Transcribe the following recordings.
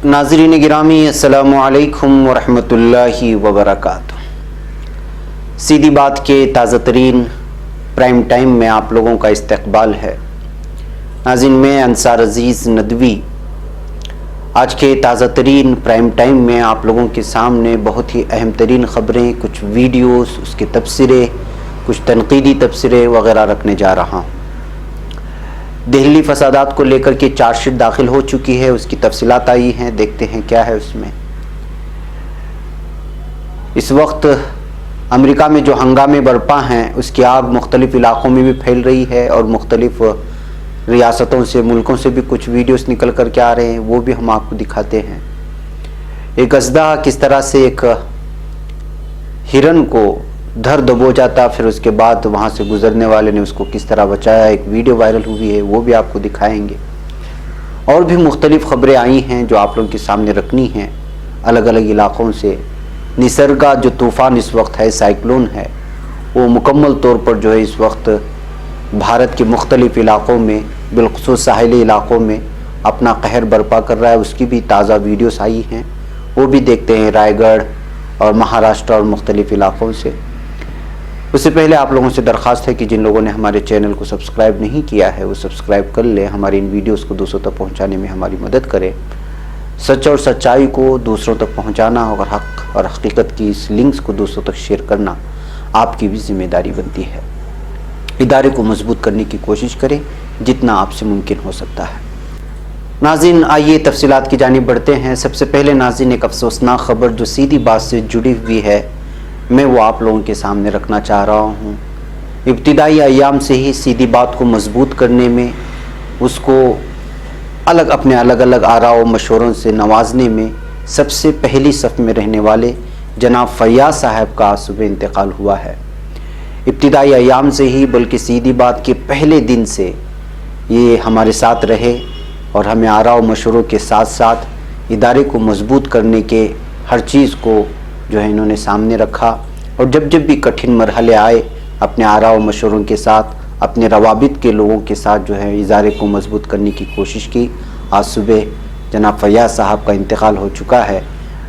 नाज़रीन गिरामी अस्सलामु अलैकुम वरहमतुल्लाहि वबरकातुह। सीधी बात के ताज़ा तरीन प्राइम टाइम में आप लोगों का इस्तकबाल है। नाज़रीन, मैं अंसार अजीज़ नदवी आज के ताज़ा तरीन प्राइम टाइम में आप लोगों के सामने बहुत ही अहम तरीन ख़बरें, कुछ वीडियोस, उसके तबसरे, कुछ तनकीदी तबसरे वगैरह रखने जा रहा हूँ। दिल्ली फसादात को लेकर के चार्जशीट दाखिल हो चुकी है, उसकी तफसीलात आई हैं, देखते हैं क्या है उसमें। इस वक्त अमेरिका में जो हंगामे बरपा हैं उसकी आग मुख्तलिफ इलाक़ों में भी फैल रही है और मुख्तलिफ रियासतों से, मुल्कों से भी कुछ वीडियोस निकल कर के आ रहे हैं, वो भी हम आपको दिखाते हैं। एक अज़दा किस तरह से एक हिरन को धर दबोचा था, फिर उसके बाद वहाँ से गुजरने वाले ने उसको किस तरह बचाया, एक वीडियो वायरल हुई है, वो भी आपको दिखाएंगे। और भी मुख्तलिफ ख़बरें आई हैं जो आप लोगों के सामने रखनी हैं अलग अलग इलाक़ों से। निसर्गा जो तूफ़ान इस वक्त है, साइक्लोन है, वो मुकम्मल तौर पर जो है इस वक्त भारत के मुख्तलिफ इलाक़ों में, बिलख़ुसूस साहिली इलाक़ों में अपना कहर बर्पा कर रहा है। उसकी भी ताज़ा वीडियोस आई हैं, वो भी देखते हैं रायगढ़ और महाराष्ट्र और मुख्तलिफ इलाक़ों से। उससे पहले आप लोगों से दरख्वास्त है कि जिन लोगों ने हमारे चैनल को सब्सक्राइब नहीं किया है वो सब्सक्राइब कर लें, हमारी इन वीडियोस को दूसरों तक पहुंचाने में हमारी मदद करें। सच और सच्चाई को दूसरों तक पहुंचाना और हक़ और हकीकत की इस लिंक्स को दूसरों तक शेयर करना आपकी भी जिम्मेदारी बनती है। इदारे को मजबूत करने की कोशिश करें जितना आपसे मुमकिन हो सकता है। नाज़रीन, आइए तफसीलात की जानिब बढ़ते हैं। सबसे पहले नाज़रीन, एक अफसोसनाक ख़बर जो सीधी बात से जुड़ी हुई है, मैं वो आप लोगों के सामने रखना चाह रहा हूँ। इब्तिदाई अय्याम से ही सीधी बात को मजबूत करने में, उसको अपने अलग अलग आरा व मशवरों से नवाजने में सबसे पहली सफ़ में रहने वाले जनाब फैयाज़ साहब का आज सुबह इंतकाल हुआ है। इब्तिदाई अय्याम से ही, बल्कि सीधी बात के पहले दिन से ये हमारे साथ रहे और हमें आरा व मशवरों के साथ साथ इदारे को मजबूत करने के हर चीज़ को जो है इन्होंने सामने रखा। और जब जब भी कठिन मरहले आए, अपने आरा व मशवरों के साथ, अपने रवाबित के लोगों के साथ जो है इदारे को मजबूत करने की कोशिश की। आज सुबह जनाब फैयाज़ साहब का इंतकाल हो चुका है।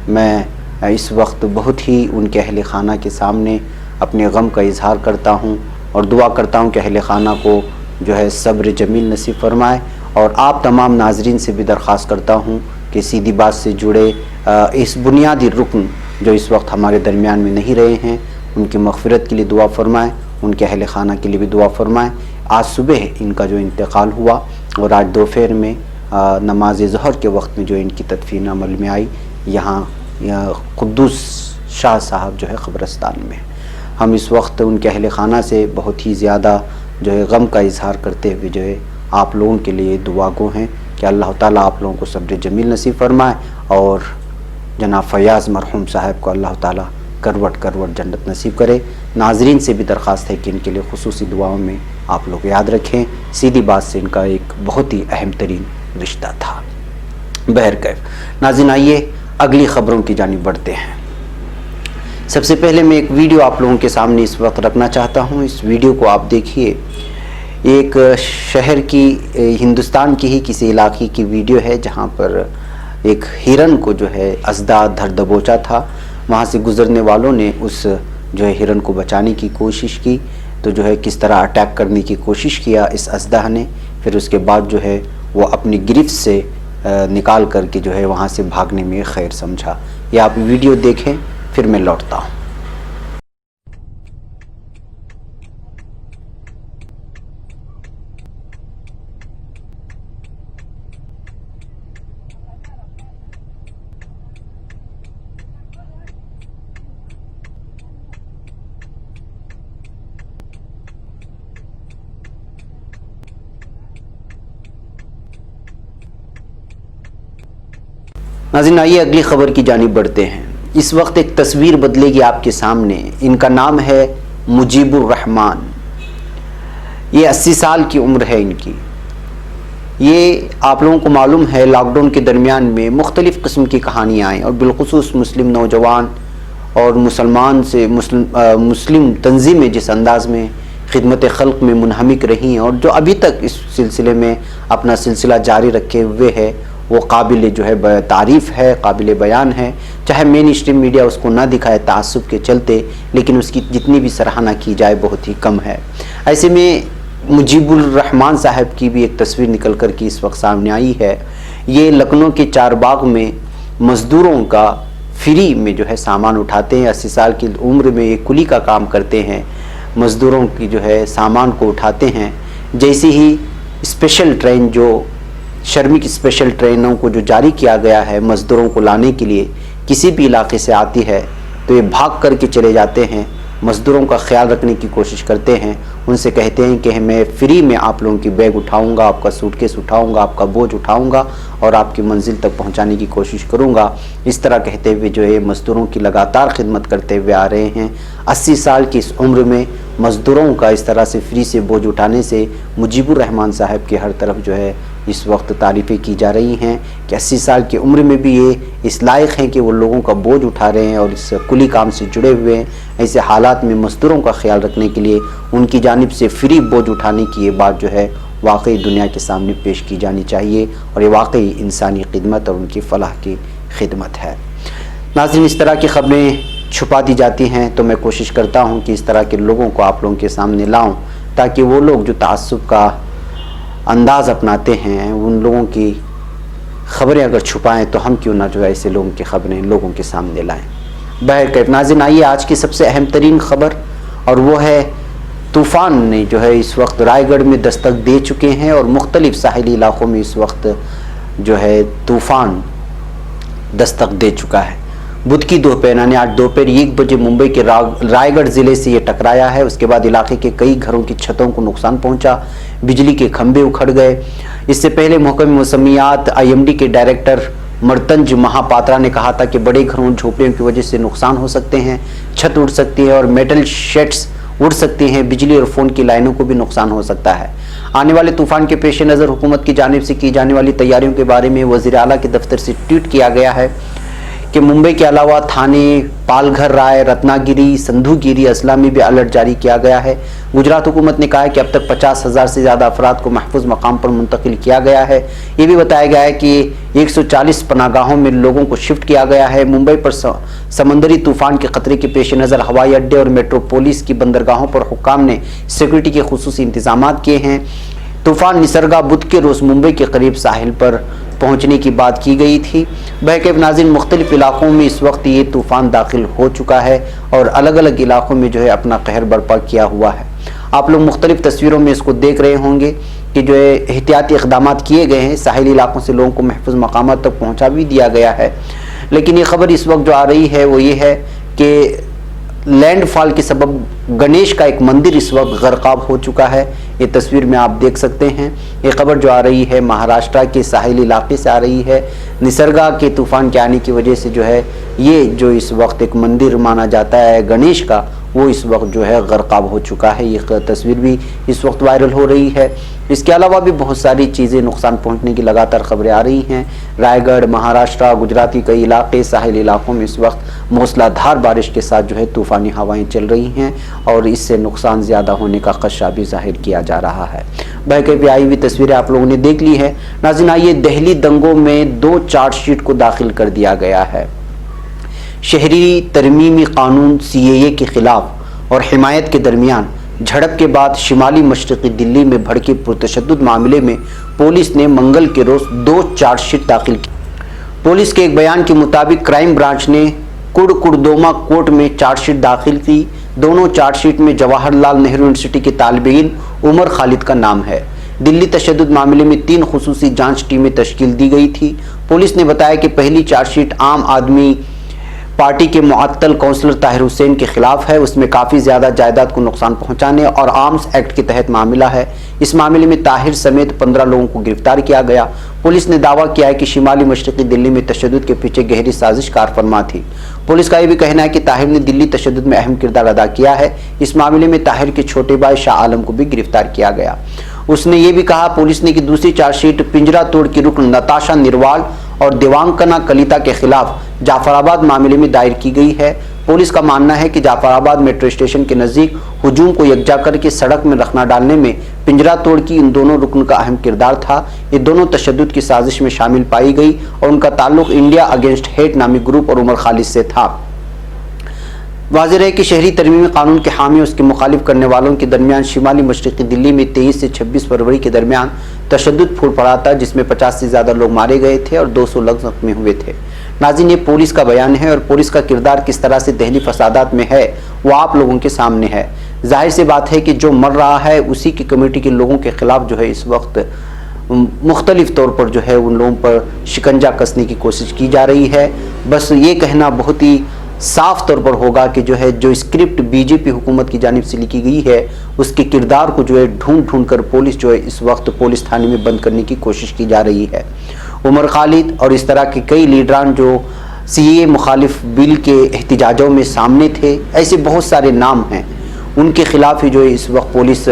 मैं इस वक्त बहुत ही उनके अहल खाना के सामने अपने गम का इजहार करता हूँ और दुआ करता हूँ कि अहल खाना को जो है सब्र जमील नसीब फरमाए। और आप तमाम नाजरीन से भी दरख्वास्त करता हूँ कि सीधी बात से जुड़े इस बुनियादी रुकन जो इस वक्त हमारे दरमियान में नहीं रहे हैं, उनकी मग़फ़िरत के लिए दुआ फरमाएँ, उनके अहल खाना के लिए भी दुआ फरमाएँ। आज सुबह इनका जो इंतकाल हुआ और आज दोपहर में नमाज ज़ोहर के वक्त में जो इनकी तदफीन अमल में आई, यहाँ क़ुद्दूस शाह साहब जो है क़ब्रिस्तान में। हम इस वक्त उनके अहल खाना से बहुत ही ज़्यादा जो है गम का इजहार करते हुए जो है आप लोगों के लिए दुआगो हैं कि अल्लाह ताला आप लोगों को सब्र जमील नसीब फरमाए और जनाब फैयाज़ मरहूम साहब को अल्लाह ताला करवट करवट जन्नत नसीब करे। नाजरीन से भी दरख्वास्त है कि इनके लिए खुसूसी दुआओं में आप लोग याद रखें। सीधी बात से इनका एक बहुत ही अहम तरीन रिश्ता था। बहरकैफ नाज़रीन, आइए अगली ख़बरों की जानिब बढ़ते हैं। सबसे पहले मैं एक वीडियो आप लोगों के सामने इस वक्त रखना चाहता हूँ। इस वीडियो को आप देखिए। एक शहर की, हिंदुस्तान की ही किसी इलाके की वीडियो है जहाँ पर एक हिरन को जो है अज़दा धर दबोचा था। वहाँ से गुज़रने वालों ने उस जो है हिरन को बचाने की कोशिश की, तो जो है किस तरह अटैक करने की कोशिश किया इस अज़दा ने। फिर उसके बाद जो है वो अपनी गिरफ्त से निकाल करके जो है वहाँ से भागने में खैर समझा। ये आप वीडियो देखें, फिर मैं लौटता हूँ। नाज़रीन, आइए अगली ख़बर की जानिब बढ़ते हैं। इस वक्त एक तस्वीर बदलेगी आपके सामने। इनका नाम है मुजीबुर रहमान। ये 80 साल की उम्र है इनकी। ये आप लोगों को मालूम है लॉकडाउन के दरमियान में मुख्तलिफ़ किस्म की कहानियाँ आईं और बिलखुसूस मुस्लिम नौजवान और मुस्लिम तंजीमें जिस अंदाज़ में खिदमत खल्क में मुनहमिक रही हैं और जो अभी तक इस सिलसिले में अपना सिलसिला जारी रखे हुए है وہ قابل جو ہے تعریف ہے, قابل بیان ہے. چاہے مین اسٹریم میڈیا اس کو نہ دکھائے تعصب کے چلتے, لیکن اس کی جتنی بھی سراہنا کی جائے بہت ہی کم ہے. ایسے میں مجیب الرحمان صاحب کی بھی ایک تصویر نکل کر کے اس وقت سامنے آئی ہے. یہ لکھنؤ کے چار باغ میں مزدوروں کا فری میں جو ہے سامان اٹھاتے ہیں. 80 سال کی عمر میں یہ کلی کا کام کرتے ہیں, مزدوروں کی جو ہے سامان کو اٹھاتے ہیں. جیسے ہی اسپیشل ٹرین, جو شرمک اسپیشل ٹرینوں کو جو جاری کیا گیا ہے مزدوروں کو لانے کے لیے, کسی بھی علاقے سے آتی ہے تو یہ بھاگ کر کے چلے جاتے ہیں, مزدوروں کا خیال رکھنے کی کوشش کرتے ہیں. ان سے کہتے ہیں کہ میں فری میں آپ لوگوں کی بیگ اٹھاؤں گا, آپ کا سوٹ کیس اٹھاؤں گا, آپ کا بوجھ اٹھاؤں گا اور آپ کی منزل تک پہنچانے کی کوشش کروں گا. اس طرح کہتے ہوئے جو ہے مزدوروں کی لگاتار خدمت کرتے ہوئے آ رہے ہیں. 80 سال کی اس عمر میں مزدوروں کا اس طرح سے فری سے بوجھ اٹھانے سے مجیب الرحمان صاحب کے ہر طرف جو ہے اس وقت تعریفیں کی جا رہی ہیں کہ 80 سال کی عمر میں بھی یہ اس لائق ہیں کہ وہ لوگوں کا بوجھ اٹھا رہے ہیں اور اس کلی کام سے جڑے ہوئے ہیں. ایسے حالات میں مزدوروں کا خیال رکھنے کے لیے ان کی جانب سے فری بوجھ اٹھانے کی یہ بات جو ہے واقعی دنیا کے سامنے پیش کی جانی چاہیے, اور یہ واقعی انسانی خدمت اور ان کی فلاح کی خدمت ہے. ناظرین, اس طرح کی خبریں چھپا دی جاتی ہیں تو میں کوشش کرتا ہوں کہ اس طرح کے لوگوں کو آپ لوگوں کے سامنے لاؤں, تاکہ وہ لوگ جو تعصب کا انداز اپناتے ہیں ان لوگوں کی خبریں اگر چھپائیں تو ہم کیوں نہ جو ہے ایسے لوگوں کی خبریں لوگوں کے سامنے لائیں. بہرکیف ناظرین, آئیے آج کی سب سے اہم ترین خبر, اور وہ ہے طوفان نے جو ہے اس وقت رائے گڑھ میں دستک دے چکے ہیں اور مختلف ساحلی علاقوں میں اس وقت جو ہے طوفان دستک دے چکا ہے. بدھ کی دوپہر یعنی آج دوپہر 1 بجے ممبئی کے رائے گڑھ ضلع سے یہ ٹکرایا ہے. اس کے بعد علاقے کے کئی گھروں کی چھتوں کو نقصان پہنچا, بجلی کے کھمبے اکھڑ گئے. اس سے پہلے محکمہ موسمیات IMD کے ڈائریکٹر مرتنج مہاپاترا نے کہا تھا کہ بڑے گھروں جھوپڑیوں کی وجہ سے نقصان ہو سکتے ہیں, چھت اڑ سکتی ہے اور میٹل شیڈز اڑ سکتی ہیں, بجلی اور فون کی لائنوں کو بھی نقصان ہو سکتا ہے. آنے والے طوفان کے پیش نظر حکومت کی جانب سے کی جانے والی تیاریوں کے بارے میں وزیر اعلیٰ کے دفتر سے ٹویٹ کیا گیا ہے کہ ممبئی کے علاوہ تھانے, پال گھر رائے, رتنا گیری, سندھو گیری اضلاع میں بھی الرٹ جاری کیا گیا ہے. گجرات حکومت نے کہا ہے کہ اب تک 50,000 سے زیادہ افراد کو محفوظ مقام پر منتقل کیا گیا ہے. یہ بھی بتایا گیا ہے کہ 140 پناہ گاہوں میں لوگوں کو شفٹ کیا گیا ہے. ممبئی پر سمندری طوفان کے خطرے کے پیش نظر ہوائی اڈے اور میٹروپولس کی بندرگاہوں پر حکام نے سیکورٹی کے خصوصی انتظامات کیے ہیں. طوفان نسرگا بدھ کے روز ممبئی کے قریب ساحل پر پہنچنے کی بات کی گئی تھی. بہرکیف ناظرین, مختلف علاقوں میں اس وقت یہ طوفان داخل ہو چکا ہے اور الگ الگ علاقوں میں جو ہے اپنا قہر برپا کیا ہوا ہے. آپ لوگ مختلف تصویروں میں اس کو دیکھ رہے ہوں گے کہ جو ہے احتیاطی اقدامات کیے گئے ہیں, ساحلی علاقوں سے لوگوں کو محفوظ مقامات تک پہنچا بھی دیا گیا ہے. لیکن یہ خبر اس وقت جو آ رہی ہے وہ یہ ہے کہ لینڈ فال کے سبب گنیش کا ایک مندر اس وقت غرقاب ہو چکا ہے. یہ تصویر میں آپ دیکھ سکتے ہیں. یہ خبر جو آ رہی ہے مہاراشٹرا کے ساحلی علاقے سے آ رہی ہے. نسرگا کے طوفان کے آنے کی وجہ سے جو ہے یہ جو اس وقت ایک مندر مانا جاتا ہے گنیش کا, وہ اس وقت جو ہے غرقاب ہو چکا ہے. یہ تصویر بھی اس وقت وائرل ہو رہی ہے. اس کے علاوہ بھی بہت ساری چیزیں نقصان پہنچنے کی لگاتار خبریں آ رہی ہیں. رائے گڑھ, مہاراشٹرا, گجرات کے کئی علاقے, ساحلی علاقوں میں اس وقت موسلا دھار بارش کے ساتھ جو ہے طوفانی ہوائیں چل رہی ہیں اور اس سے نقصان زیادہ ہونے کا خدشہ بھی ظاہر کیا جا رہا ہے. بہرکیف آئی ہوئی تصویریں آپ لوگوں نے دیکھ لی ہے. ناظرین, آئیے دہلی دنگوں میں 2 چارج شیٹ کو داخل کر دیا گیا ہے. شہری ترمیمی قانون CAA کے خلاف اور حمایت کے درمیان جھڑپ کے بعد شمالی مشرقی دلی میں بھڑکے پرتشدد معاملے میں پولیس نے منگل کے روز 2 چارج شیٹ داخل کی. پولیس کے ایک بیان کے مطابق کرائم برانچ نے کڑکڑدوما کورٹ میں چارج شیٹ داخل کی. دونوں چارج شیٹ میں جواہر لال نہرو یونیورسٹی کے طالب علم عمر خالد کا نام ہے. دلی تشدد معاملے میں 3 خصوصی جانچ ٹیمیں تشکیل دی گئی تھی. پولیس نے بتایا کہ پہلی چارج شیٹ عام آدمی پارٹی کے معطل کونسلر طاہر حسین کے خلاف ہے. اس میں کافی زیادہ جائیداد کو نقصان پہنچانے اور آرمز ایکٹ کے تحت معاملہ ہے. اس معاملے میں طاہر سمیت 15 لوگوں کو گرفتار کیا گیا. پولیس نے دعویٰ کیا ہے کہ شمالی مشرقی دلی میں تشدد کے پیچھے گہری سازش کار فرما تھی. پولیس کا یہ بھی کہنا ہے کہ طاہر نے دلی تشدد میں اہم کردار ادا کیا ہے. اس معاملے میں طاہر کے چھوٹے بھائی شاہ عالم کو بھی گرفتار کیا گیا. اس نے یہ بھی کہا پولیس نے کہ دوسری چارج شیٹ پنجرا توڑ کی رکن نتاشا نروال اور دیوانکنا کلیتا کے خلاف جعفر آباد معاملے میں دائر کی گئی ہے. پولیس کا ماننا ہے کہ جعفر آباد میٹرو اسٹیشن کے نزدیک ہجوم کو یکجا کر کے سڑک میں رخنا ڈالنے میں पिंजरा तोड़ की इन दोनों रुकन का अहम किरदार था। ये दोनों तशद्दुद की साजिश में शामिल पाई गई और उनका ताल्लुक इंडिया अगेंस्ट हेट नामी ग्रुप और उमर खालिद से था। वाज़ेह है कि शहरी तरमीमी कानून के हामी और उसके मुखालिफ करने वालों के दरमियान शिमाली मशरक़ी दिल्ली में 23 से 26 फरवरी के दरमियान तशद्दुद फूट पड़ा था, जिसमें 50 से ज़्यादा लोग मारे गए थे और 200 लोग ज़ख्मी हुए थे। नाज़रीन, ये पुलिस का बयान है और पुलिस का किरदार किस तरह से दहली फसादात में है वो आप लोगों के सामने है। जाहिर सी बात है कि जो मर रहा है उसी की कम्युनिटी के लोगों के खिलाफ जो है इस वक्त मुख्तलिफ तौर पर जो है उन लोगों पर शिकंजा कसने की कोशिश की जा रही है। बस ये कहना बहुत ही साफ तौर पर होगा कि जो है जो स्क्रिप्ट बीजेपी हुकूमत की जानिब से लिखी गई है उसके किरदार को जो है ढूंढ कर पुलिस जो है इस वक्त पुलिस थाने में बंद करने की कोशिश की जा रही है। उमर खालिद और इस तरह के कई लीडरान जो सीए मुखालिफ बिल के एहतिजाजों में सामने थे, ऐसे बहुत सारे नाम हैं, उनके खिलाफ ही जो है इस वक्त पुलिस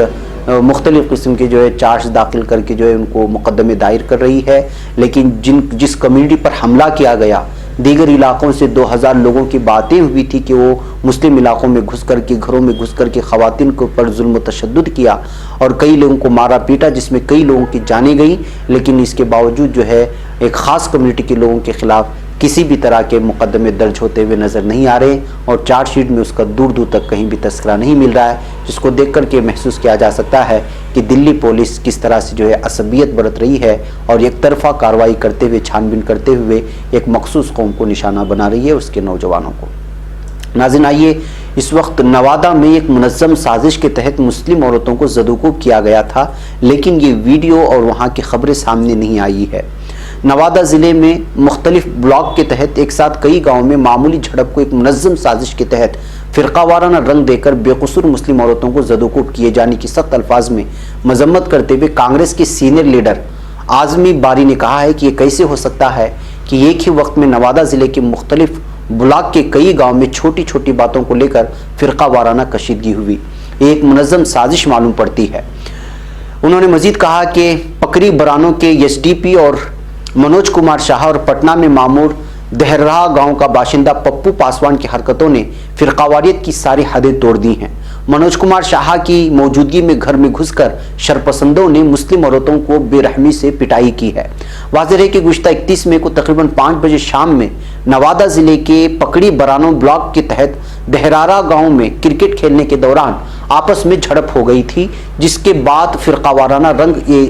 मुख्तलिफ किस्म के जो है चार्ज दाखिल करके जो है उनको मुकदमे दायर कर रही है। लेकिन जिस कम्युनिटी पर हमला किया गया, दीगर इलाकों से 2000 लोगों की बातें हुई थी कि वो मुस्लिम इलाकों में घुस करके घरों में घुस करके ख़वातीन के ऊपर जुल्म तशद्दुद किया और कई लोगों को मारा पीटा, जिसमें कई लोगों की जानें गई। लेकिन इसके बावजूद जो है एक ख़ास कम्युनिटी के लोगों के खिलाफ किसी भी तरह के मुकदमे दर्ज होते हुए नज़र नहीं आ रहे और चार्जशीट में उसका दूर दूर तक कहीं भी तस्करा नहीं मिल रहा है, जिसको देख कर के महसूस किया जा सकता है कि दिल्ली पुलिस किस तरह से जो है असबियत बरत रही है और एक तरफा कार्रवाई करते हुए, छानबीन करते हुए एक मखसूस कौम को निशाना बना रही है, उसके नौजवानों को। नाज़रीन, आइए, इस वक्त नवादा में एक मुनज़्ज़म साजिश के तहत मुस्लिम औरतों को ज़दूक़ूब किया गया था, लेकिन ये वीडियो और वहाँ की खबरें सामने नहीं आई है। नवादा ज़िले में मुख्तलिफ ब्लॉक के तहत एक साथ कई गाँव में मामूली झड़प को एक मुनज़्ज़म साजिश के तहत फ़िरक़ावाराना रंग देकर बेकसूर मुस्लिम औरतों को ज़दूक़ूब किए जाने की सख्त अल्फाज में मजम्मत करते हुए कांग्रेस के सीनियर लीडर आज़मी बारी ने कहा है कि ये कैसे हो सकता है कि एक ही वक्त में नवादा ज़िले के मुख्तलिफ ब्लॉक के कई गाँव में छोटी छोटी बातों को लेकर फ़िरक़ावाराना कशीदगी हुई, एक मुनज़्ज़म साजिश मालूम पड़ती है। उन्होंने मज़ीद कहा कि पकड़ी बरानों के एसडीपी और मनोज कुमार शाह और पटना में मामूर दहरहा गांव का बाशिंदा पप्पू पासवान की हरकतों ने फ़िरक़ावारियत की सारी हदें तोड़ दी हैं। मनोज कुमार शाह की मौजूदगी में घर में घुसकर शरपसंदों ने मुस्लिम औरतों को बेरहमी से पिटाई की है। वाज़ेह है कि गुज़िश्ता 31 मई को तकरीबन 5 बजे शाम में नवादा ज़िले के पकड़ी बरानों ब्लॉक के तहत दहरारा गांव में क्रिकेट खेलने के दौरान आपस में झड़प हो गई थी, जिसके बाद फ़िरक़ावाराना रंग ये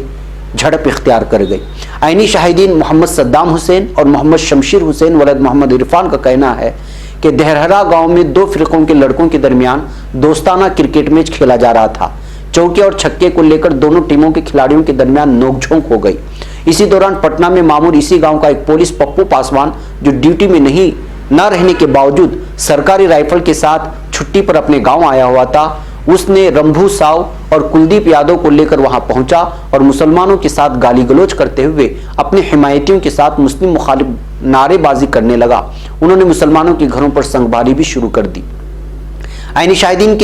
झड़प इख्तियार कर गई। आईनी शाहिदीन मोहम्मद सद्दाम हुसैन और मोहम्मद शमशीर हुसैन वलद मोहम्मद इरफान का कहना है कि दहरहरा गांव में 2 फ़िरक़ों के लड़कों के दरमियान दोस्ताना क्रिकेट मैच खेला जा रहा था। चौके और छक्के को लेकर दोनों टीमों के खिलाड़ियों के दरमियान नोकझोंक हो गई। इसी दौरान पटना में मामूर इसी गाँव का एक पुलिस पप्पू पासवान, जो ड्यूटी में नहीं न रहने के बावजूद सरकारी राइफल के साथ छुट्टी पर अपने गाँव आया हुआ था, उसने रंभू साव और कुलदीप यादव को लेकर वहां पहुंचा और मुसलमानों के साथ गाली गलौज करते हुए अपने हिमायतियों के साथ मुस्लिम मुखालिफ नारेबाजी करने लगा। उन्होंने मुसलमानों के घरों पर संगबारी भी शुरू कर दी। आईनी शाहिदीन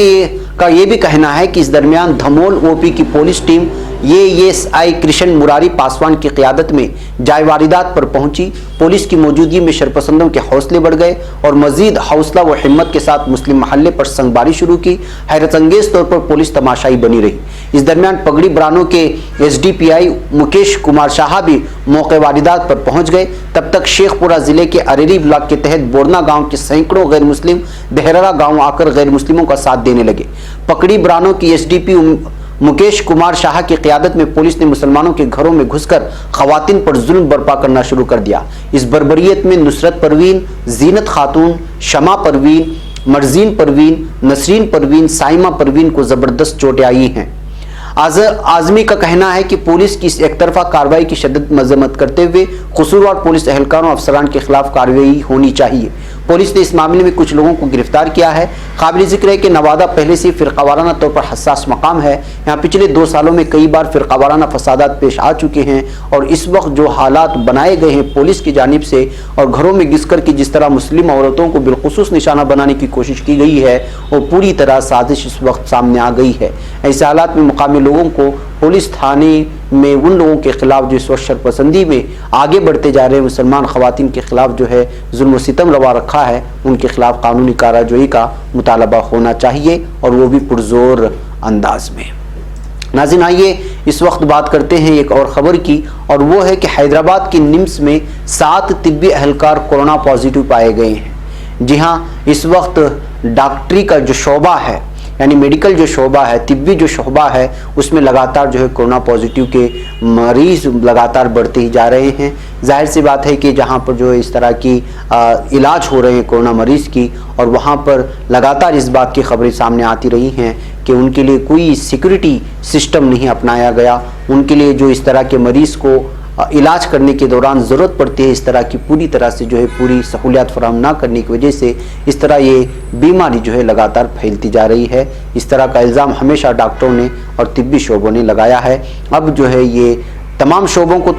का ये भी कहना है कि इस दरमियान धमोल ओपी की police team ASI Krishna Murari Paswan की क़ियादत में जाय वारदात पर पहुंची। पुलिस की मौजूदगी में शरपसंदों के हौसले बढ़ गए और मजीद हौसला व हिम्मत के साथ मुस्लिम महल्ले पर संगबारी शुरू की। हैरत अंगेज तौर पर पुलिस तमाशाई बनी रही। इस दरमियान पगड़ी बरानों के एसडीपीआई मुकेश कुमार शाह भी मौके वारदात पर पहुंच गए। तब तक शेखपुरा जिले के अरेरी ब्लॉक के तहत बोरना गाँव के सैकड़ों गैर मुस्लिम दहरारा गाँव आकर गैर मुस्लिमों का साथ देने लगे। पकड़ी बरानों की एसडीपी मुकेश कुमार शाह की क़ियादत में पुलिस ने मुसलमानों के घरों में घुसकर ख़वातीन पर जुल्म बर्पा करना शुरू कर दिया। इस बर्बरियत में नुसरत परवीन, जीनत खातून, शमा परवीन, मर्जीन परवीन, नसरीन परवीन, साइमा परवीन को ज़बरदस्त चोटें आई हैं। आज़मी का कहना है कि पुलिस की इस एक तरफा कार्रवाई की शद्दत मजम्मत करते हुए कसूरवार पुलिस एहलकारों अफसरान के खिलाफ कार्रवाई होनी चाहिए। पुलिस ने इस मामले में कुछ लोगों को गिरफ्तार किया है। काबिल जिक्र है कि नवादा पहले से फ़िरक़ावाराना तौर पर हसास मकाम है। यहाँ पिछले 2 सालों में कई बार फ़िरक़ावाराना फसादात पेश आ चुके हैं और इस वक्त जो हालात बनाए गए हैं पुलिस की जानिब से और घरों में घुस कर के जिस तरह मुस्लिम औरतों को बिलखुसूस निशाना बनाने की कोशिश की गई है वो पूरी तरह साजिश इस वक्त सामने आ गई है। ऐसे हालात में मुकामी लोगों को पुलिस थाने में उन लोगों के खिलाफ जो इस वक्त शरपसंदी में आगे बढ़ते जा रहे हैं, मुसलमान ख़वातीन के खिलाफ जो है जुल्म सितम रवा रखा है, उनके खिलाफ कानूनी कार्रवाई का मुतालबा होना चाहिए और वो भी पुरजोर अंदाज में। नाज़रीन, आइए इस वक्त बात करते हैं एक और ख़बर की, और वो है कि हैदराबाद की निम्स में 7 तिब्बी अहलकार कोरोना पॉजिटिव पाए गए हैं। जी हाँ, इस वक्त डॉक्टरी का जो शोबा है, यानी मेडिकल जो शोबा है, तिब्बी जो शोबा है, उसमें लगातार जो है कोरोना पॉजिटिव के मरीज़ लगातार बढ़ते ही जा रहे हैं। जाहिर सी बात है कि जहाँ पर जो इस तरह की इलाज हो रहे हैं कोरोना मरीज़ की, और वहाँ पर लगातार इस बात की खबरें सामने आती रही हैं कि उनके लिए कोई सिक्योरिटी सिस्टम नहीं अपनाया गया। उनके लिए जो इस तरह के मरीज़ को इलाज करने के दौरान ज़रूरत पड़ती है, इस तरह की पूरी तरह से जो है पूरी सहूलियत फराहम ना करने की वजह से इस तरह ये बीमारी जो है लगातार फैलती जा रही है। इस तरह का इल्ज़ाम हमेशा डॉक्टरों ने और तिब्बी शोबों ने लगाया है। अब जो है ये तमाम शोबों को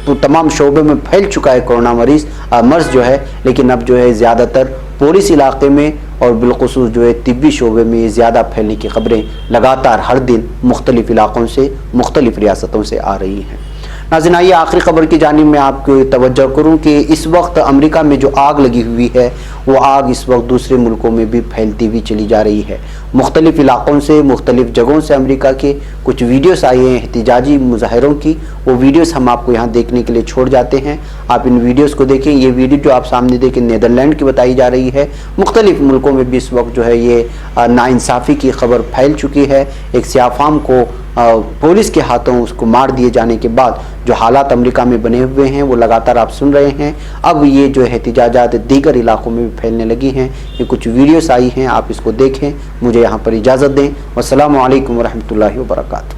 तो तमाम शोबों में फैल चुका है कोरोना मर्ज़ जो है, लेकिन अब जो है ज़्यादातर पुलिस इलाके में और बिलखुसूस जो है तिब्बी शोबे में ये ज़्यादा फैलने की खबरें लगातार हर दिन मुख्तलिफ़ इलाक़ों से, मुख्तलिफ़ रियासतों से आ रही हैं। नाज़रीन, आइए आखिरी खबर की जानिब में आपको तवज्जो करूँ कि इस वक्त अमेरिका में जो आग लगी हुई है, वो आग इस वक्त दूसरे मुल्कों में भी फैलती हुई चली जा रही है। मुख्तलिफ़ इलाक़ों से, मुख्तलिफ़ जगहों से अमेरिका के कुछ वीडियोस आए हैं एहतिजाजी मुजाहरों की। वो वीडियोस हम आपको यहाँ देखने के लिए छोड़ जाते हैं, आप इन वीडियोस को देखें। ये वीडियो जो आप सामने देखें नीदरलैंड की बताई जा रही है। मुख्तलिफ़ मुल्कों में भी इस वक्त जो है ये नाइंसाफ़ी की खबर फैल चुकी है। एक सियाफ़ाम को पुलिस के हाथों उसको मार दिए जाने के बाद जो हालात अमेरिका में बने हुए हैं वो लगातार आप सुन रहे हैं। अब ये जो एहतिजाजात दीगर इलाकों में भी फैलने लगी हैं। ये कुछ वीडियोस आई हैं, आप इसको देखें। मुझे यहाँ पर इजाज़त दें। वस्सलामु अलैकुम वरहमतुल्लाहि वबरकातुहू।